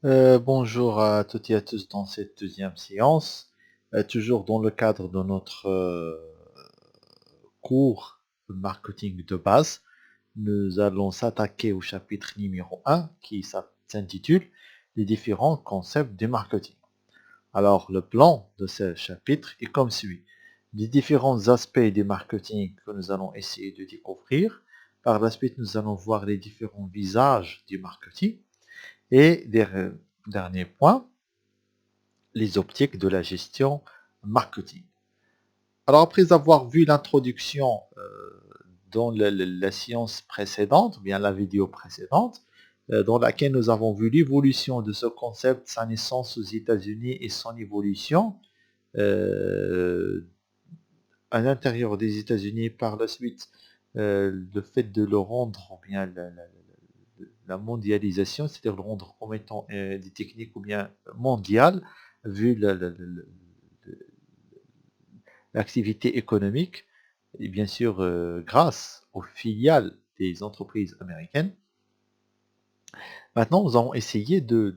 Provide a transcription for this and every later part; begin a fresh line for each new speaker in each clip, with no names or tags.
Bonjour à toutes et à tous dans cette deuxième séance. Toujours dans le cadre de notre cours de marketing de base, nous allons s'attaquer au chapitre numéro un qui s'intitule Les différents concepts du marketing. Alors, le plan de ce chapitre est comme suit. Les différents aspects du marketing que nous allons essayer de découvrir. Par la suite, nous allons voir les différents visages du marketing. Et dernier point, les optiques de la gestion marketing. Alors après avoir vu l'introduction dans la séance précédente, ou bien la vidéo précédente, dans laquelle nous avons vu l'évolution de ce concept, sa naissance aux États-Unis et son évolution euh, à l'intérieur des États-Unis par la suite, le fait de le rendre, ou bien la mondialisation, c'est-à-dire le rendre comme étant des techniques ou bien mondiales, vu l'activité économique, et bien sûr grâce aux filiales des entreprises américaines. Maintenant, nous allons essayer de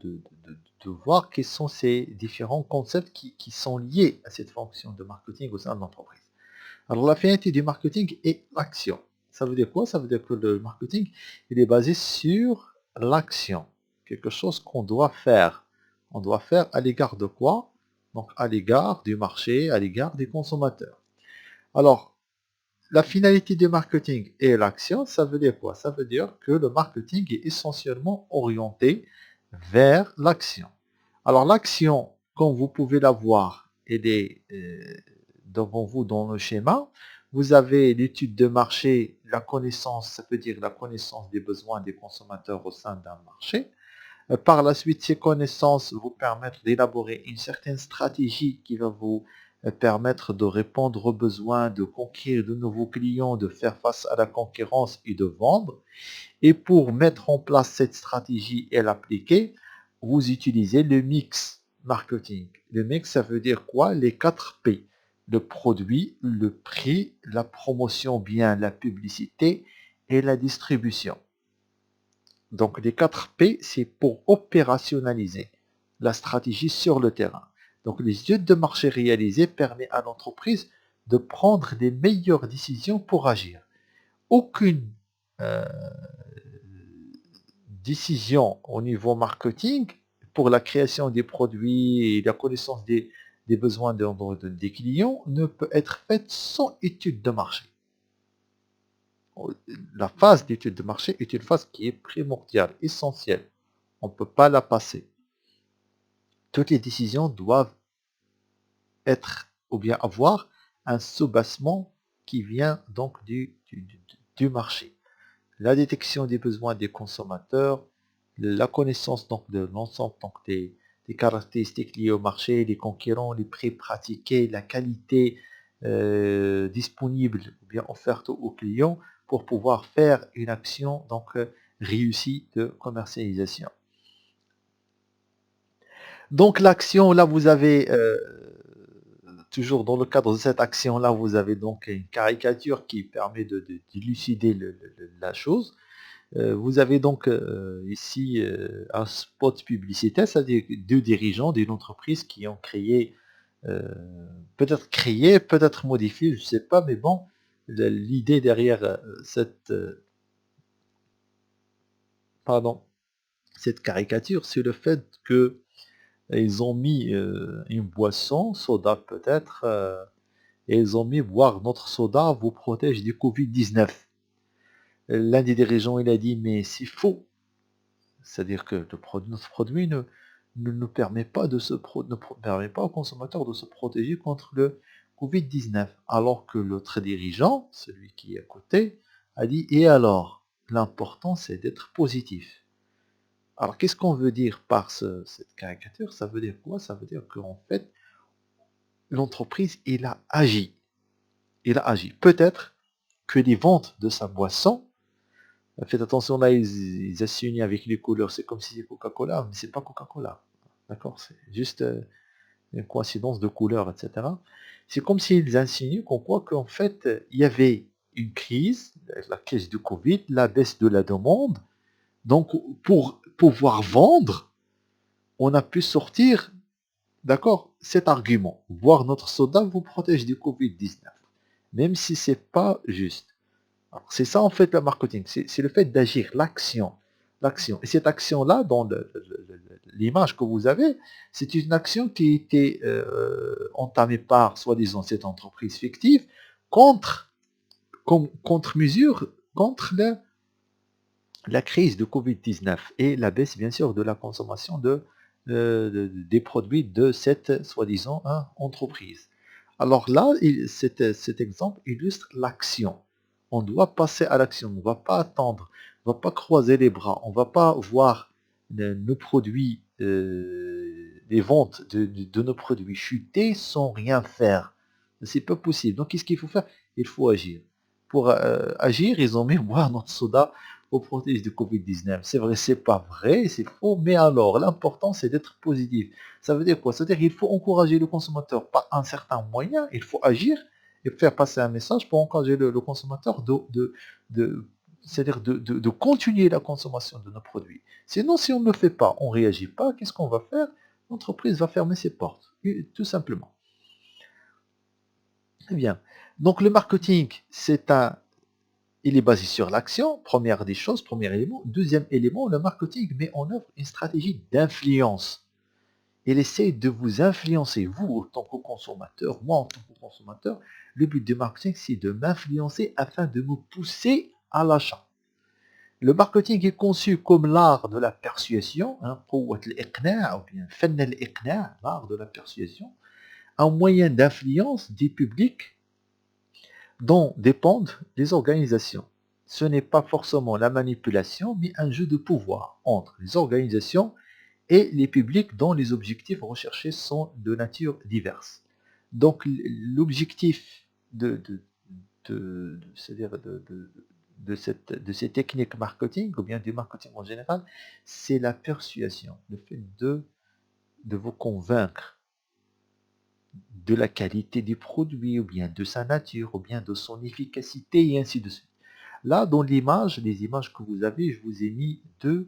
voir quels sont ces différents concepts qui sont liés à cette fonction de marketing au sein de l'entreprise. Alors, la finalité du marketing est l'action. Ça veut dire quoi? Ça veut dire que le marketing, il est basé sur l'action. Quelque chose qu'on doit faire. On doit faire à l'égard de quoi? Donc, à l'égard du marché, à l'égard des consommateurs. Alors, la finalité du marketing et l'action, ça veut dire quoi? Ça veut dire que le marketing est essentiellement orienté vers l'action. Alors l'action, comme vous pouvez la voir, elle est devant vous dans le schéma. Vous avez l'étude de marché, la connaissance, ça veut dire la connaissance des besoins des consommateurs au sein d'un marché. Par la suite, ces connaissances vous permettent d'élaborer une certaine stratégie qui va vous permettre de répondre aux besoins, de conquérir de nouveaux clients, de faire face à la concurrence et de vendre. Et pour mettre en place cette stratégie et l'appliquer, vous utilisez le mix marketing. Le mix, ça veut dire quoi? Les 4 P. Le produit, le prix, la promotion, bien la publicité et la distribution. Donc les 4 P, c'est pour opérationnaliser la stratégie sur le terrain. Donc les études de marché réalisées permettent à l'entreprise de prendre les meilleures décisions pour agir. Aucune euh, décision au niveau marketing pour la création des produits et la connaissance des besoins des clients ne peut être faite sans étude de marché. La phase d'étude de marché est une phase qui est primordiale, essentielle. On ne peut pas la passer. Toutes les décisions doivent être ou bien avoir un soubassement qui vient donc du marché. La détection des besoins des consommateurs, la connaissance donc de l'ensemble donc des caractéristiques liées au marché, les concurrents, les prix pratiqués, la qualité disponible ou bien offerte aux clients pour pouvoir faire une action donc réussie de commercialisation. Donc l'action, là vous avez, toujours dans le cadre de cette action-là, vous avez donc une caricature qui permet d'élucider la chose. Vous avez donc ici un spot publicitaire, c'est-à-dire deux dirigeants d'une entreprise qui ont euh, créé, peut-être modifié, je ne sais pas, mais bon, l'idée derrière pardon, cette caricature, c'est le fait que ils ont mis une boisson, soda peut-être, et ils ont mis boire notre soda vous protège du Covid-19. L'un des dirigeants, il a dit, mais c'est faux. C'est-à-dire que notre produit ne nous permet pas ne permet pas aux consommateurs de se protéger contre le Covid-19. Alors que l'autre dirigeant, celui qui est à côté, a dit, et alors, l'important c'est d'être positif. Alors qu'est-ce qu'on veut dire par cette caricature? Ça veut dire quoi? Ça veut dire qu'en fait, l'entreprise, il a agi. Il a agi. Peut-être que les ventes de sa boisson, faites attention là, ils assignent avec les couleurs, c'est comme si c'est Coca-Cola, mais c'est pas Coca-Cola. D'accord? C'est juste une coïncidence de couleurs, etc. C'est comme s'ils insinuent qu'on croit qu'en fait, il y avait une crise, la crise du Covid, la baisse de la demande. Donc, pour pouvoir vendre, on a pu sortir, d'accord, cet argument. Boire notre soda vous protège du Covid-19. Même si c'est pas juste. Alors, c'est ça en fait le marketing, c'est le fait d'agir, l'action. L'action. Et cette action-là, dans l'image que vous avez, c'est une action qui a été entamée par, soi-disant, cette entreprise fictive contre, contre-mesure, contre la crise de Covid-19 et la baisse, bien sûr, de la consommation des produits de cette, soi-disant, hein, entreprise. Alors là, cet exemple illustre l'action. On doit passer à l'action. On ne va pas attendre, on ne va pas croiser les bras, on ne va pas voir nos produits, les ventes de nos produits chuter sans rien faire. C'est pas possible. Donc, qu'est-ce qu'il faut faire? Il faut agir. Pour agir, ils ont mis boire notre soda aux protège du Covid-19. C'est vrai, c'est pas vrai, c'est faux, mais alors, l'important, c'est d'être positif. Ça veut dire quoi? C'est-à-dire qu'il faut encourager le consommateur par un certain moyen, il faut agir et faire passer un message pour encourager le consommateur c'est-à-dire de continuer la consommation de nos produits. Sinon, si on ne le fait pas, on ne réagit pas, qu'est-ce qu'on va faire? L'entreprise va fermer ses portes, tout simplement. Très bien. Donc le marketing, il est basé sur l'action, première des choses, premier élément. Deuxième élément, le marketing met en œuvre une stratégie d'influence. Il essaie de vous influencer, vous en tant que consommateur, moi en tant que consommateur. Le but du marketing, c'est de m'influencer afin de me pousser à l'achat. Le marketing est conçu comme l'art de la persuasion, hein, ou bien l'art de la persuasion, un moyen d'influence des publics dont dépendent les organisations. Ce n'est pas forcément la manipulation, mais un jeu de pouvoir entre les organisations et les publics dont les objectifs recherchés sont de nature diverse. Donc l'objectif c'est-à-dire de ces techniques marketing, ou bien du marketing en général, c'est la persuasion, le fait de vous convaincre de la qualité du produit, ou bien de sa nature, ou bien de son efficacité, et ainsi de suite. Là, dans l'image, les images que vous avez, je vous ai mis deux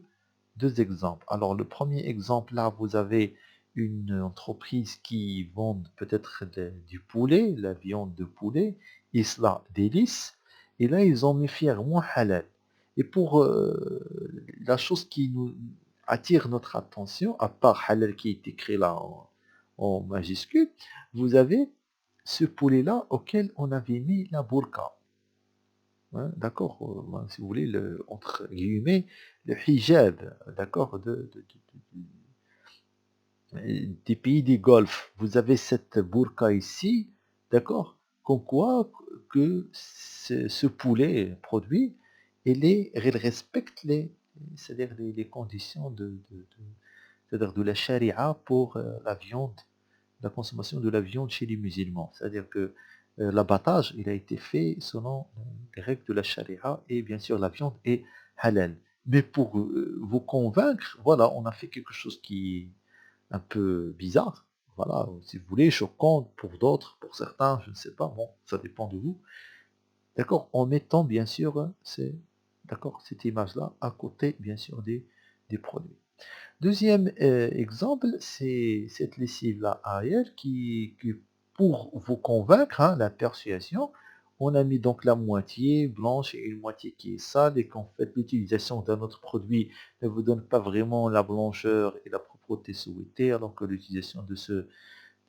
exemples. Alors, le premier exemple, là, vous avez une entreprise qui vend peut-être du poulet, la viande de poulet, Isla Délice, et là, ils ont mis fièrement halal. Et pour la chose qui nous attire notre attention, à part halal qui est écrit là en majuscule, vous avez ce poulet-là auquel on avait mis la burqa. Hein, d'accord, si vous voulez, entre guillemets, le hijab, d'accord, des pays des Golfes. Vous avez cette burqa ici, d'accord, comme quoi que ce poulet produit, il respecte c'est-à-dire les conditions c'est-à-dire de la charia pour la viande, la consommation de la viande chez les musulmans. C'est-à-dire que l'abattage, il a été fait selon les règles de la charia et bien sûr la viande est halal. Mais pour vous convaincre, voilà, on a fait quelque chose qui est un peu bizarre. Voilà, si vous voulez, choquant pour d'autres, pour certains, je ne sais pas, bon, ça dépend de vous. D'accord, en mettant bien sûr d'accord, cette image-là à côté, bien sûr, des produits. Deuxième exemple, c'est cette lessive-là arrière qui, pour vous convaincre, hein, la persuasion, on a mis donc la moitié blanche et une moitié qui est sale et qu'en fait l'utilisation d'un autre produit ne vous donne pas vraiment la blancheur et la propreté souhaitée, alors que l'utilisation de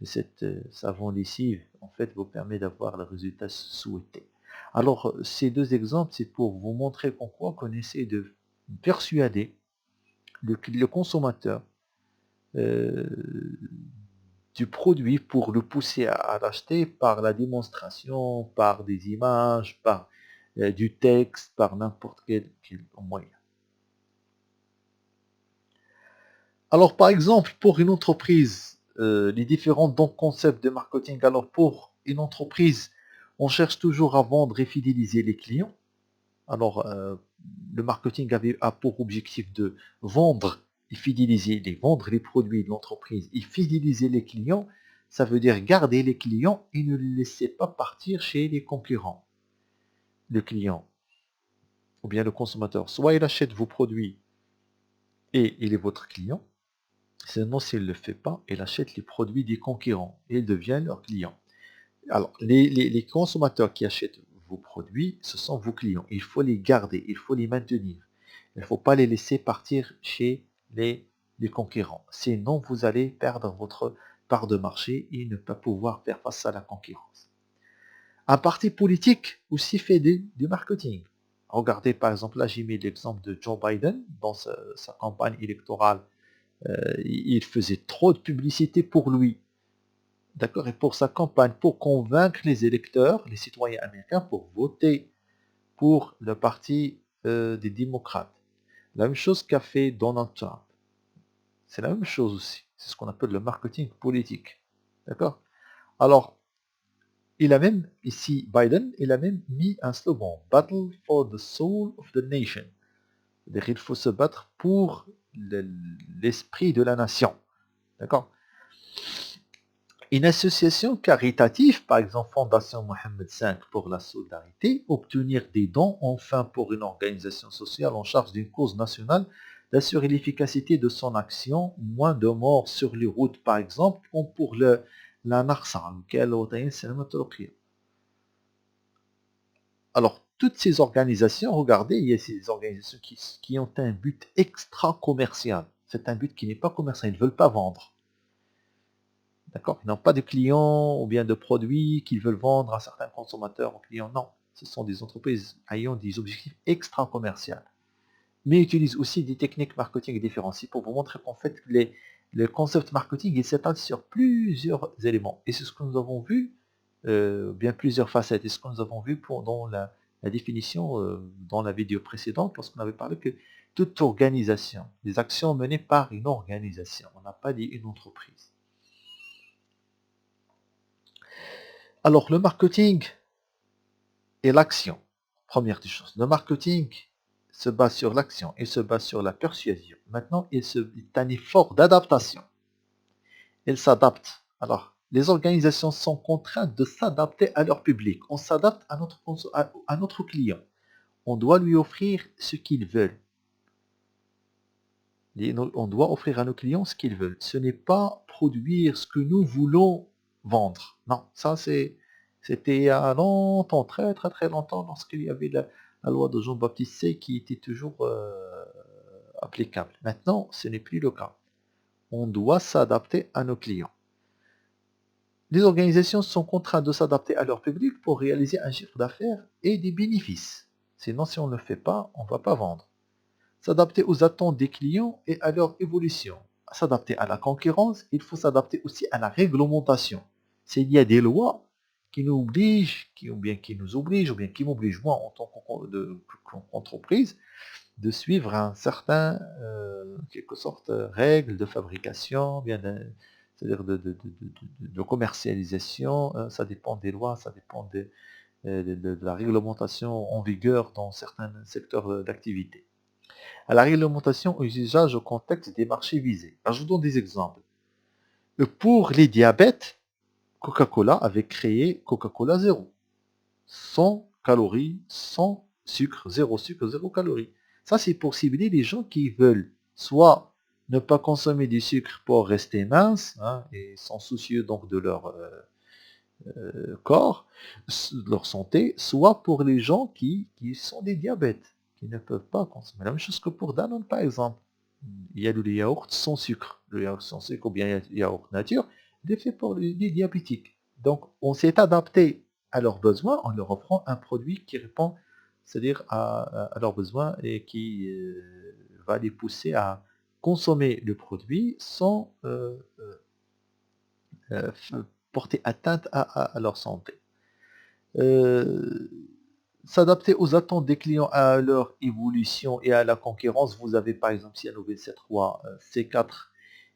cette savon lessive en fait vous permet d'avoir le résultat souhaité. Alors ces deux exemples, c'est pour vous montrer en quoi qu'on essaie de persuader le consommateur euh, du produit pour le pousser à l'acheter par la démonstration, par des images, par du texte, par n'importe quel moyen. Alors par exemple, pour une entreprise, les différents concepts de marketing, alors pour une entreprise, on cherche toujours à vendre et fidéliser les clients. Alors, le marketing a pour objectif de vendre et vendre les produits de l'entreprise et fidéliser les clients. Ça veut dire garder les clients et ne les laisser pas partir chez les concurrents. Le client, ou bien le consommateur, soit il achète vos produits et il est votre client, Sinon, s'il ne le fait pas, il achète les produits des concurrents et il devient leur client. Alors, les consommateurs qui achètent vos produits, ce sont vos clients. Il faut les garder, il faut les maintenir. Il ne faut pas les laisser partir chez les concurrents. Sinon, vous allez perdre votre part de marché et ne pas pouvoir faire face à la concurrence. Un parti politique aussi fait du marketing. Regardez par exemple, là j'ai mis l'exemple de Joe Biden dans sa campagne électorale. Il faisait trop de publicité pour lui. D'accord. Et pour sa campagne, pour convaincre les électeurs, les citoyens américains, pour voter pour le parti des démocrates. La même chose qu'a fait Donald Trump. C'est la même chose aussi. C'est ce qu'on appelle le marketing politique. D'accord. Alors, il a même, ici, Biden, il a même mis un slogan, Battle for the Soul of the Nation. C'est-à-dire qu'il faut se battre pour l'esprit de la nation. D'accord. Une association caritative, par exemple Fondation Mohamed V pour la solidarité, obtenir des dons enfin pour une organisation sociale en charge d'une cause nationale, d'assurer l'efficacité de son action, moins de morts sur les routes par exemple, comme pour la NARSA, alors, toutes ces organisations, regardez, il y a ces organisations qui ont un but extra-commercial. C'est un but qui n'est pas commercial, ils ne veulent pas vendre. D'accord. Ils n'ont pas de clients ou bien de produits qu'ils veulent vendre à certains consommateurs ou clients. Non, ce sont des entreprises ayant des objectifs extra-commerciaux. Mais utilisent aussi des techniques marketing différenciées pour vous montrer qu'en fait, le concept marketing il s'étale sur plusieurs éléments. Et c'est ce que nous avons vu, bien plusieurs facettes. Et ce que nous avons vu dans la définition dans la vidéo précédente, lorsqu'on avait parlé que toute organisation, les actions menées par une organisation, on n'a pas dit une entreprise. Alors, le marketing et l'action. Première des choses. Le marketing se base sur l'action et se base sur la persuasion. Maintenant, il est un effort d'adaptation. Il s'adapte. Alors, les organisations sont contraintes de s'adapter à leur public. On s'adapte à notre client. On doit lui offrir ce qu'ils veulent. On doit offrir à nos clients ce qu'ils veulent. Ce n'est pas produire ce que nous voulons vendre. Non, ça c'était il y a longtemps, très très très longtemps, lorsqu'il y avait la loi de Jean-Baptiste Say qui était toujours applicable. Maintenant, ce n'est plus le cas. On doit s'adapter à nos clients. Les organisations sont contraintes de s'adapter à leur public pour réaliser un chiffre d'affaires et des bénéfices. Sinon, si on ne le fait pas, on ne va pas vendre. S'adapter aux attentes des clients et à leur évolution. S'adapter à la concurrence, il faut s'adapter aussi à la réglementation. S'il y a des lois qui nous obligent, ou bien qui nous obligent, ou bien qui m'obligent moi en tant qu'entreprise, de suivre un certain, quelque sorte, règles de fabrication, c'est-à-dire de commercialisation, ça dépend des lois, ça dépend de la réglementation en vigueur dans certains secteurs d'activité. À la réglementation, aux usages, au contexte des marchés visés. Alors, je vous donne des exemples. Pour les diabètes, Coca-Cola avait créé Coca-Cola zéro. 100 calories, sans sucre, zéro calories. Ça, c'est pour cibler les gens qui veulent soit ne pas consommer du sucre pour rester mince, hein, et sont soucieux donc de leur corps, leur santé, soit pour les gens qui sont des diabètes, qui ne peuvent pas consommer. La même chose que pour Danone, par exemple. Il y a le yaourt sans sucre. Le yaourt sans sucre ou bien le yaourt nature, il est fait pour les diabétiques. Donc, on s'est adapté à leurs besoins en leur offrant un produit qui répond, c'est-à-dire à leurs besoins et qui va les pousser à consommer le produit sans euh, porter atteinte à leur santé. Euh, S'adapter aux attentes des clients, à leur évolution et à la concurrence. Vous avez par exemple si Ciano V7 C4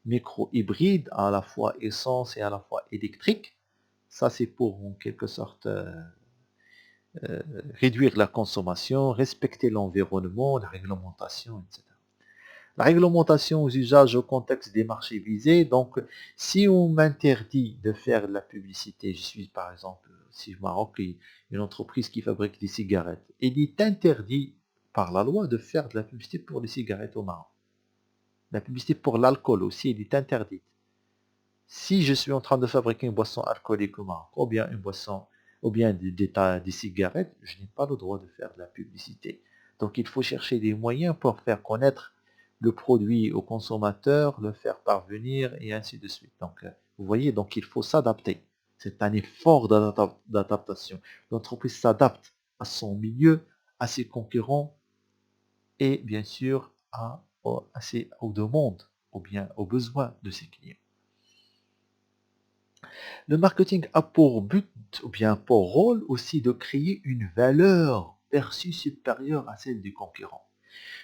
micro hybride, à la fois essence et à la fois électrique. Ça c'est pour en quelque sorte réduire la consommation, respecter l'environnement, la réglementation, etc. La réglementation aux usages au contexte des marchés visés. Donc, si on m'interdit de faire de la publicité, je suis par exemple, si je Maroc, une entreprise qui fabrique des cigarettes, il est interdit par la loi de faire de la publicité pour les cigarettes au Maroc. La publicité pour l'alcool aussi, elle est interdite. Si je suis en train de fabriquer une boisson alcoolique ou ou bien une boisson, ou bien des cigarettes, je n'ai pas le droit de faire de la publicité. Donc il faut chercher des moyens pour faire connaître le produit au consommateur, le faire parvenir et ainsi de suite. Donc vous voyez, donc il faut s'adapter. C'est un effort d'adaptation. L'entreprise s'adapte à son milieu, à ses concurrents et bien sûr aux demandes ou bien aux besoins de ses clients. Le marketing a pour but ou bien pour rôle aussi de créer une valeur perçue supérieure à celle du concurrent.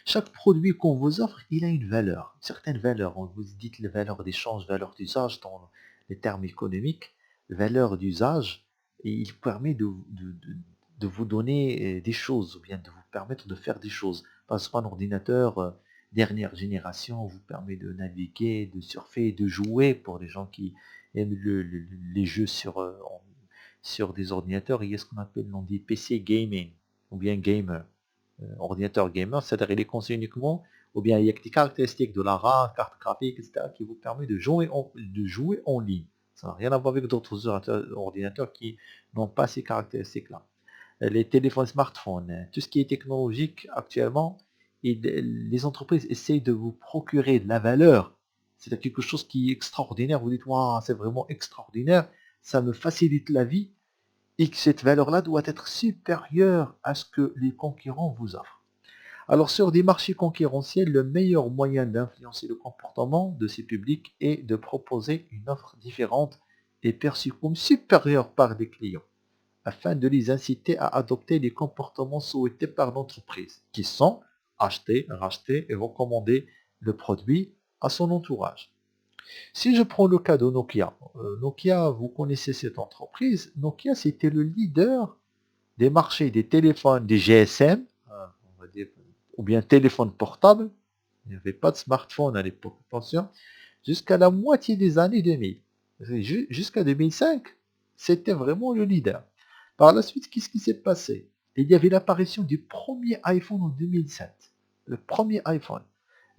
Chaque produit qu'on vous offre, il a une valeur, une certaine valeur. On vous dit la valeur d'échange, valeur d'usage dans les termes économiques, valeur d'usage, et il permet de vous donner des choses, ou bien de vous permettre de faire des choses. Par exemple, un ordinateur dernière génération vous permet de naviguer, de surfer, de jouer pour les gens qui aiment les jeux sur des ordinateurs. Il y a ce qu'on appelle, on dit PC gaming, ou bien gamer ordinateur gamer, c'est-à-dire il est conçu uniquement, ou bien il y a des caractéristiques de la RAM, carte graphique, etc., qui vous permet de jouer en ligne. Ça n'a rien à voir avec d'autres ordinateurs qui n'ont pas ces caractéristiques-là. Les téléphones smartphones, tout ce qui est technologique actuellement, les entreprises essayent de vous procurer de la valeur. C'est quelque chose qui est extraordinaire. Vous dites, waouh, c'est vraiment extraordinaire. Ça me facilite la vie et que cette valeur-là doit être supérieure à ce que les concurrents vous offrent. Alors sur des marchés concurrentiels, le meilleur moyen d'influencer le comportement de ces publics est de proposer une offre différente et perçue comme supérieure par des clients, afin de les inciter à adopter les comportements souhaités par l'entreprise, qui sont acheter, racheter et recommander le produit à son entourage. Si je prends le cas de Nokia, Nokia, vous connaissez cette entreprise. Nokia, c'était le leader des marchés des téléphones, des GSM, on va dire, ou bien téléphones portables. Il n'y avait pas de smartphone à l'époque, attention, jusqu'à la moitié des années 2000. Jusqu'à 2005, c'était vraiment le leader. Par la suite, qu'est-ce qui s'est passé? Il y avait l'apparition du premier iPhone en 2007. Le premier iPhone.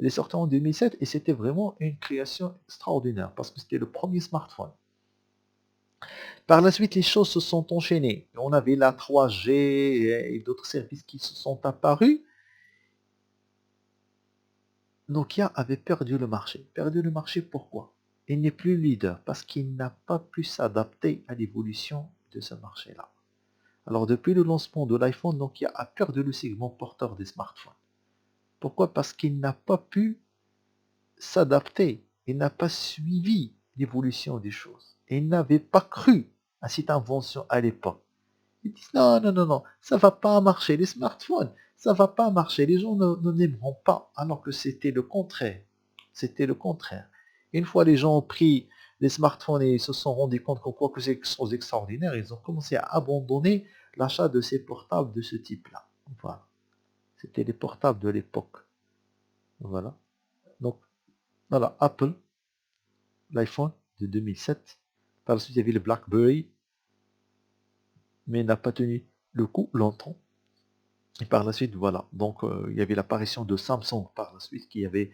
Il est sorti en 2007 et c'était vraiment une création extraordinaire parce que c'était le premier smartphone. Par la suite, les choses se sont enchaînées. On avait la 3G et d'autres services qui se sont apparus. Nokia avait perdu le marché. Perdu le marché pourquoi? Il n'est plus leader parce qu'il n'a pas pu s'adapter à l'évolution de ce marché-là. Alors depuis le lancement de l'iPhone, Nokia a perdu le segment porteur des smartphones. Pourquoi? Parce qu'il n'a pas pu s'adapter. Il n'a pas suivi l'évolution des choses. Il n'avait pas cru à cette invention à l'époque. Ils disent non, non, non, non, ça va pas marcher, les smartphones, ça va pas marcher, les gens ne n'aimeront pas, alors que c'était le contraire. C'était le contraire. Une fois les gens ont pris les smartphones et se sont rendus compte qu'en quoi que c'est quelque chose d'extraordinaire, ils ont commencé à abandonner l'achat de ces portables de ce type-là. Voilà. C'était les portables de l'époque. Voilà. Donc, voilà, Apple, l'iPhone de 2007. Par la suite, il y avait le BlackBerry, mais il n'a pas tenu le coup longtemps. Et par la suite, voilà. Donc, il y avait l'apparition de Samsung par la suite qui avait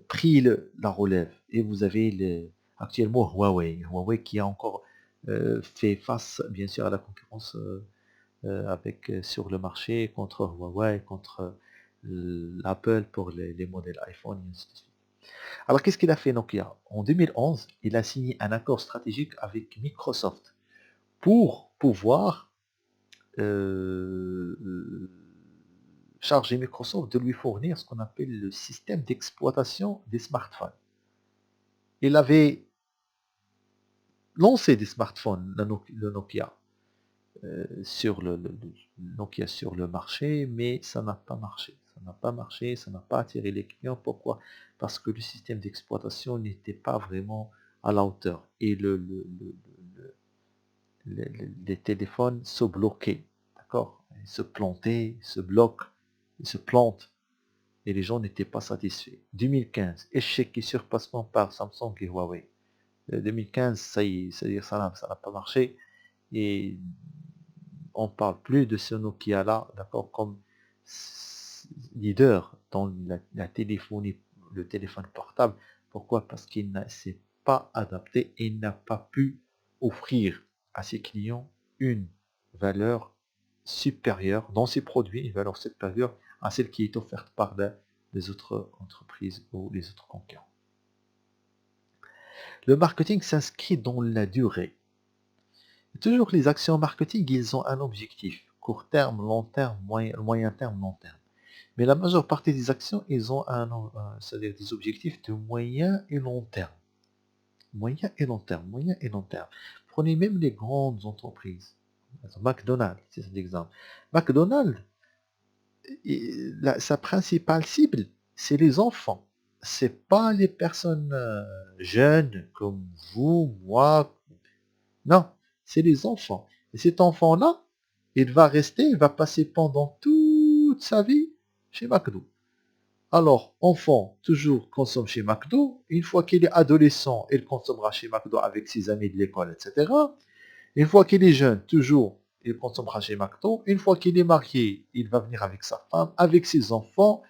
pris la relève. Et vous avez actuellement Huawei. Huawei qui a encore fait face, bien sûr, à la concurrence sur le marché contre Huawei, contre l'Apple pour les modèles iPhone et ainsi de suite. Alors, qu'est-ce qu'il a fait Nokia? En 2011, il a signé un accord stratégique avec Microsoft pour pouvoir charger Microsoft de lui fournir ce qu'on appelle le système d'exploitation des smartphones. Il avait lancé des smartphones, le Nokia, Nokia sur le marché, mais ça n'a pas marché. Ça n'a pas marché, ça n'a pas attiré les clients. Pourquoi? Parce que le système d'exploitation n'était pas vraiment à la hauteur. Et les téléphones se bloquaient. D'accord? Ils se plantaient, ils se bloquent, ils se plantent. Et les gens n'étaient pas satisfaits. 2015, échec et surpassement par Samsung et Huawei. 2015, ça y est, c'est-à-dire ça n'a pas marché. Et on ne parle plus de ce Nokia-là, d'accord, comme leader dans la téléphonie le téléphone portable. Pourquoi? Parce qu'il ne s'est pas adapté et n'a pas pu offrir à ses clients une valeur supérieure dans ses produits, une valeur supérieure à celle qui est offerte par les autres entreprises ou les autres concurrents. Le marketing s'inscrit dans la durée. Toujours les actions marketing, ils ont un objectif, court terme, long terme, moyen terme, long terme. Mais la majeure partie des actions, ils ont c'est-à-dire des objectifs de moyen et long terme. Moyen et long terme, moyen et long terme. Prenez même les grandes entreprises. McDonald's, c'est un exemple. McDonald's, sa principale cible, c'est les enfants. C'est pas les personnes jeunes comme vous, moi. Non, c'est les enfants. Et cet enfant-là, il va passer pendant toute sa vie chez McDo. Alors, enfant, toujours consomme chez McDo. Une fois qu'il est adolescent, il consommera chez McDo avec ses amis de l'école, etc. Une fois qu'il est jeune, toujours, il consommera chez McDo. Une fois qu'il est marié, il va venir avec sa femme, avec ses enfants,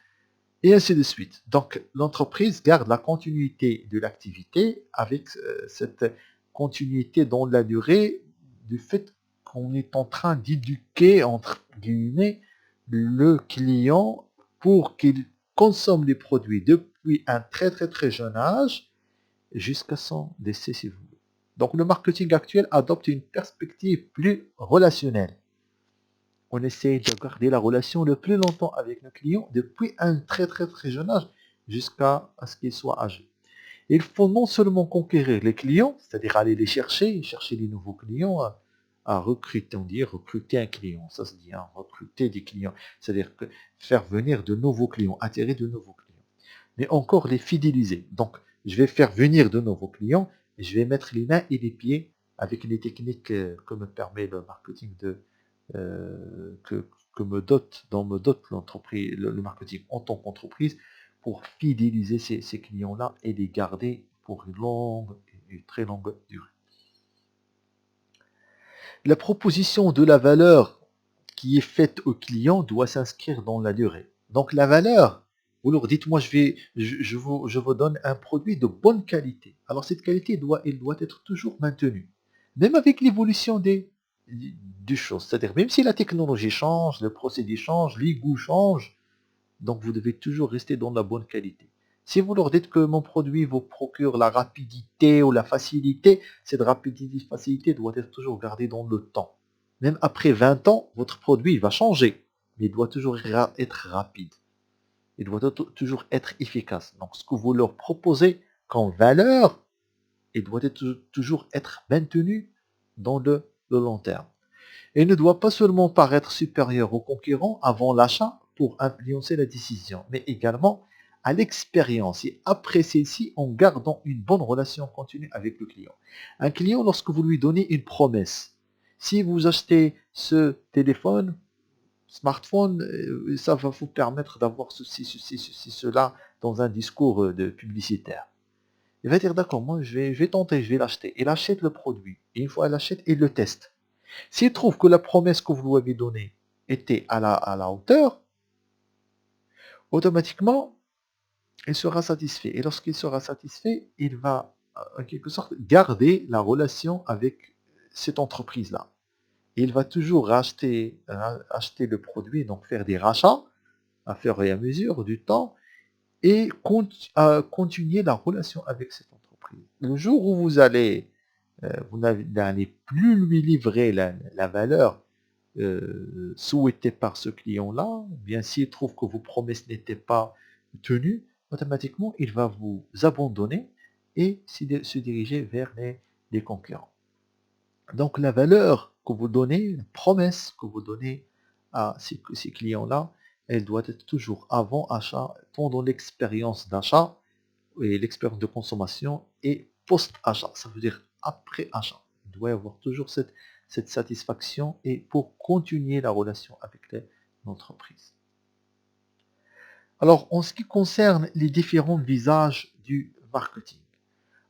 et ainsi de suite. Donc, l'entreprise garde la continuité de l'activité avec cette continuité dans la durée du fait qu'on est en train d'éduquer, entre guillemets, le client pour qu'il consomme les produits depuis un très très très jeune âge jusqu'à son décès, si vous voulez. Donc, le marketing actuel adopte une perspective plus relationnelle. On essaie de garder la relation le plus longtemps avec nos clients depuis un très très très jeune âge jusqu'à ce qu'ils soient âgés. Il faut non seulement conquérir les clients, c'est-à-dire aller les chercher, chercher les nouveaux clients, à recruter, on dit recruter un client, ça se dit, hein, recruter des clients, c'est-à-dire que faire venir de nouveaux clients, attirer de nouveaux clients, mais encore les fidéliser. Donc, je vais faire venir de nouveaux clients et je vais mettre les mains et les pieds avec les techniques que me permet le marketing que me dote l'entreprise, le marketing en tant qu'entreprise pour fidéliser ces clients-là et les garder pour une longue et très longue durée. La proposition de la valeur qui est faite au client doit s'inscrire dans la durée. Donc la valeur, vous leur dites, moi je vous donne un produit de bonne qualité. Alors cette qualité elle doit être toujours maintenue. Même avec l'évolution des choses. C'est-à-dire, même si la technologie change, le procédé change, les goûts changent, donc vous devez toujours rester dans la bonne qualité. Si vous leur dites que mon produit vous procure la rapidité ou la facilité, cette rapidité et facilité doit être toujours gardée dans le temps. Même après 20 ans, votre produit va changer, mais il doit toujours être rapide. Il doit toujours être efficace. Donc ce que vous leur proposez comme valeur, il doit toujours être maintenu dans le long terme. Et ne doit pas seulement paraître supérieur aux concurrents avant l'achat pour influencer la décision, mais également à l'expérience et après celle-ci en gardant une bonne relation continue avec le client. Un client, lorsque vous lui donnez une promesse, si vous achetez ce téléphone, smartphone, ça va vous permettre d'avoir ceci, cela dans un discours de publicitaire. Il va dire d'accord, moi je vais tenter, je vais l'acheter. Il achète le produit. Et une fois il l'achète, il le teste. S'il trouve que la promesse que vous lui avez donnée était à la hauteur, automatiquement, il sera satisfait. Et lorsqu'il sera satisfait, il va, en quelque sorte, garder la relation avec cette entreprise-là. Il va toujours acheter le produit, donc faire des rachats à fur et à mesure du temps et continuer la relation avec cette entreprise. Le jour où vous n'allez plus lui livrer la valeur souhaité par ce client-là, bien s'il trouve que vos promesses n'étaient pas tenues, automatiquement, il va vous abandonner et se diriger vers les concurrents. Donc la valeur que vous donnez, la promesse que vous donnez à ces clients-là, elle doit être toujours avant achat, pendant l'expérience d'achat et l'expérience de consommation et post-achat, ça veut dire après achat. Il doit y avoir toujours cette satisfaction et pour continuer la relation avec l'entreprise. Alors, en ce qui concerne les différents visages du marketing,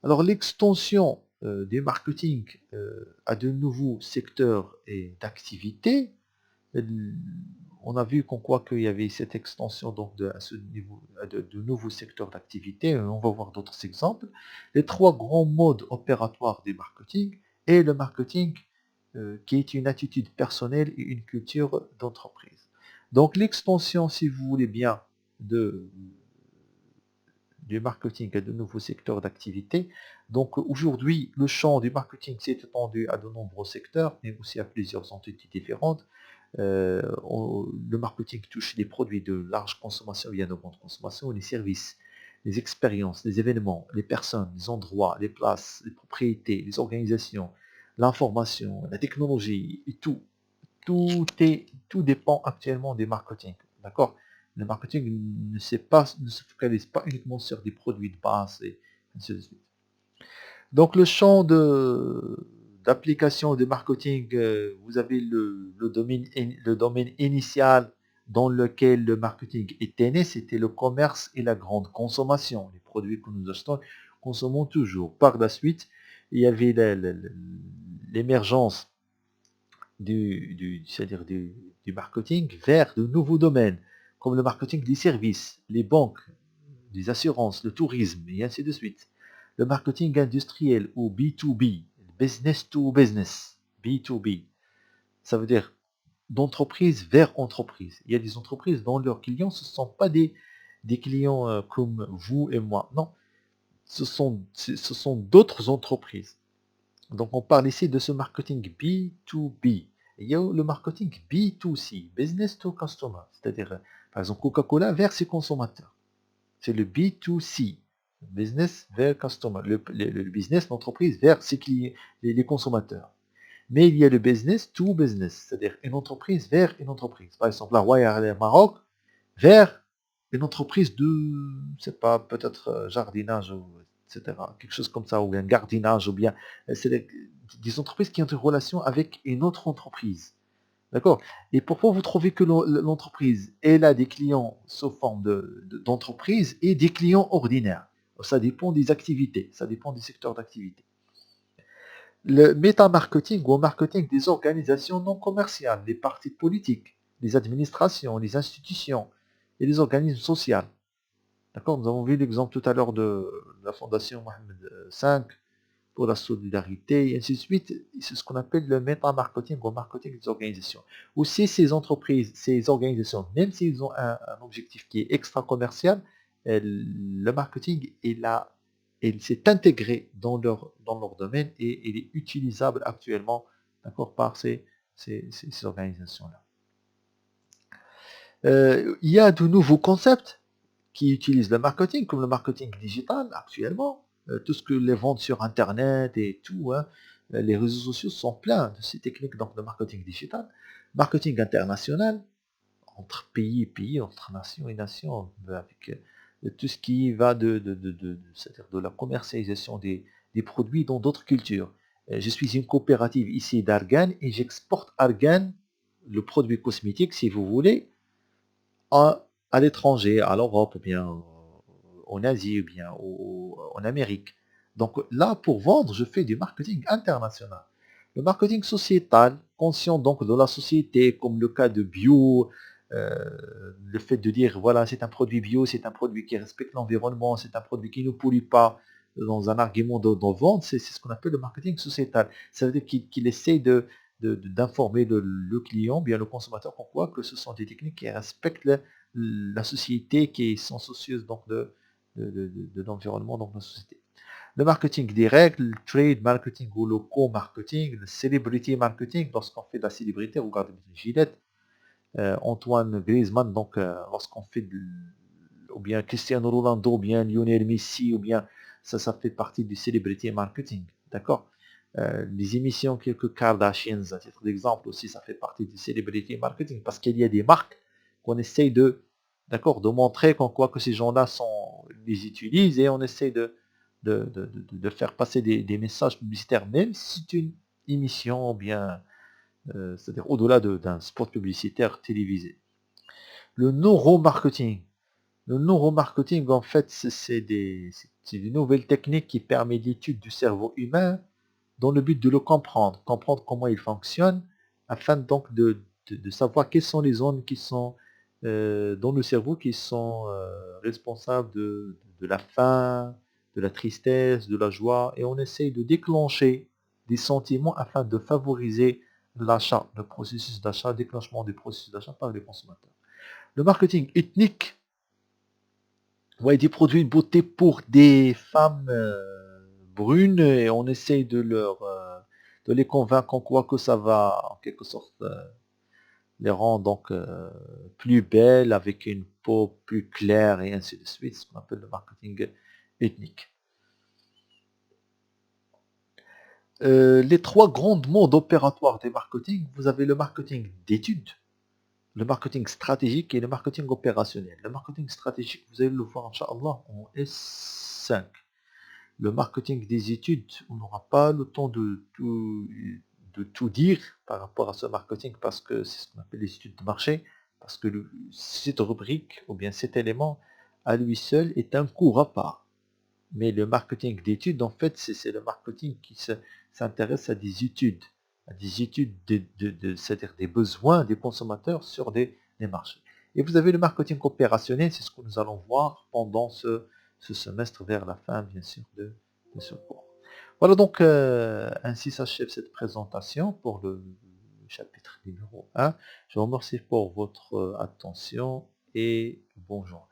alors l'extension du marketing à de nouveaux secteurs et d'activités, on a vu qu'en quoi qu'il y avait cette extension donc à ce niveau de nouveaux secteurs d'activité. On va voir d'autres exemples. Les trois grands modes opératoires du marketing et le marketing qui est une attitude personnelle et une culture d'entreprise. Donc l'extension, si vous voulez bien, de, du marketing à de nouveaux secteurs d'activité. Donc aujourd'hui, le champ du marketing s'est étendu à de nombreux secteurs, mais aussi à plusieurs entités différentes. Le marketing touche les produits de large consommation, bien de grande consommation, les services, les expériences, les événements, les personnes, les endroits, les places, les propriétés, les organisations, l'information, la technologie, et tout. Tout dépend actuellement du marketing. D'accord? Le marketing ne se focalise pas uniquement sur des produits de base et ainsi de suite. Donc le champ d'application de marketing, vous avez le domaine initial dans lequel le marketing était né, c'était le commerce et la grande consommation. Les produits que nous achetons, consommons toujours. Par la suite, il y avait l'émergence c'est-à-dire du marketing vers de nouveaux domaines, comme le marketing des services, les banques, les assurances, le tourisme, et ainsi de suite. Le marketing industriel ou B2B, business to business, B2B, ça veut dire d'entreprise vers entreprise. Il y a des entreprises dont leurs clients, ce ne sont pas des clients comme vous et moi. Non, ce sont d'autres entreprises. Donc on parle ici de ce marketing B2B. Et il y a le marketing B2C, Business to Customer, c'est-à-dire par exemple Coca-Cola vers ses consommateurs. C'est le B2C, Business vers Customer, le business, l'entreprise vers ses clients, les consommateurs. Mais il y a le business to business, c'est-à-dire une entreprise vers une entreprise. Par exemple, la Royal Air Maroc vers une entreprise de, je sais pas, peut-être jardinage, etc. Quelque chose comme ça, ou bien gardinage, ou bien c'est des entreprises qui ont une relation avec une autre entreprise. D'accord? Et pourquoi vous trouvez que l'entreprise, elle a des clients sous forme d'entreprise et des clients ordinaires? Ça dépend des activités, ça dépend des secteurs d'activité. Le méta-marketing ou marketing des organisations non commerciales, les partis politiques, les administrations, les institutions et les organismes sociaux. D'accord? Nous avons vu l'exemple tout à l'heure de la Fondation Mohamed V pour la solidarité, et ainsi de suite. C'est ce qu'on appelle le méta-marketing ou marketing des organisations. Aussi, ces entreprises, ces organisations, même s'ils ont un objectif qui est extra-commercial, le marketing il s'est intégré dans leur domaine et il est utilisable actuellement, d'accord, par ces organisations-là. Il y a de nouveaux concepts qui utilisent le marketing, comme le marketing digital actuellement, tout ce que les ventes sur Internet et tout, hein, les réseaux sociaux sont pleins de ces techniques donc, de marketing digital. Marketing international, entre pays et pays, entre nations et nations, avec tout ce qui va c'est-à-dire de la commercialisation des produits dans d'autres cultures. Je suis une coopérative ici d'Argan et j'exporte Argan, le produit cosmétique si vous voulez, à l'étranger, à l'Europe, ou bien en Asie, ou bien en Amérique. Donc là, pour vendre, je fais du marketing international. Le marketing sociétal, conscient donc de la société, comme le cas de bio, le fait de dire, voilà, c'est un produit bio, c'est un produit qui respecte l'environnement, c'est un produit qui ne pollue pas, dans un argument de vente, c'est ce qu'on appelle le marketing sociétal. Ça veut dire qu'il essaie d'informer le client, bien le consommateur, pourquoi que ce sont des techniques qui respectent la société, qui sont soucieuses donc de l'environnement, donc de la société. Le marketing direct, le trade marketing ou le co-marketing, le celebrity marketing, lorsqu'on fait de la célébrité, regardez Gillette, Antoine Griezmann, donc lorsqu'on fait ou bien Cristiano Ronaldo, ou bien Lionel Messi, ou bien ça fait partie du celebrity marketing, d'accord? Les émissions quelques Kardashians, à titre d'exemple aussi, ça fait partie du celebrity marketing, parce qu'il y a des marques qu'on essaye d'accord, de montrer qu'en quoi que ces gens-là les utilisent, et on essaye de faire passer des messages publicitaires, même si c'est une émission, bien, c'est-à-dire au-delà d'un spot publicitaire télévisé. Le neuromarketing. Le neuromarketing, en fait, c'est des nouvelles techniques qui permettent l'étude du cerveau humain dans le but de le comprendre comment il fonctionne, afin donc de savoir quelles sont les zones qui sont dans le cerveau qui sont responsables de la faim, de la tristesse, de la joie, et on essaye de déclencher des sentiments afin de favoriser l'achat, le processus d'achat, déclenchement du processus d'achat par les consommateurs. Le marketing ethnique, ouais, des produits de beauté pour des femmes brunes, et on essaye de les convaincre en quoi que ça va en quelque sorte les rend donc plus belles, avec une peau plus claire et ainsi de suite, ce qu'on appelle le marketing ethnique. Les trois grandes modes opératoires des marketing, vous avez le marketing d'études, le marketing stratégique et le marketing opérationnel. Le marketing stratégique, vous allez le voir, Inch'Allah, en S5. Le marketing des études, on n'aura pas le temps de tout dire par rapport à ce marketing, parce que c'est ce qu'on appelle les études de marché, parce que cette rubrique ou bien cet élément à lui seul est un cours à part. Mais le marketing d'études, en fait, c'est le marketing qui s'intéresse à des études c'est-à-dire des besoins des consommateurs sur des marchés. Et vous avez le marketing opérationnel, c'est ce que nous allons voir pendant ce semestre, vers la fin, bien sûr, de ce cours. Voilà donc, ainsi s'achève cette présentation pour le chapitre numéro 1. Je vous remercie pour votre attention et bonjour.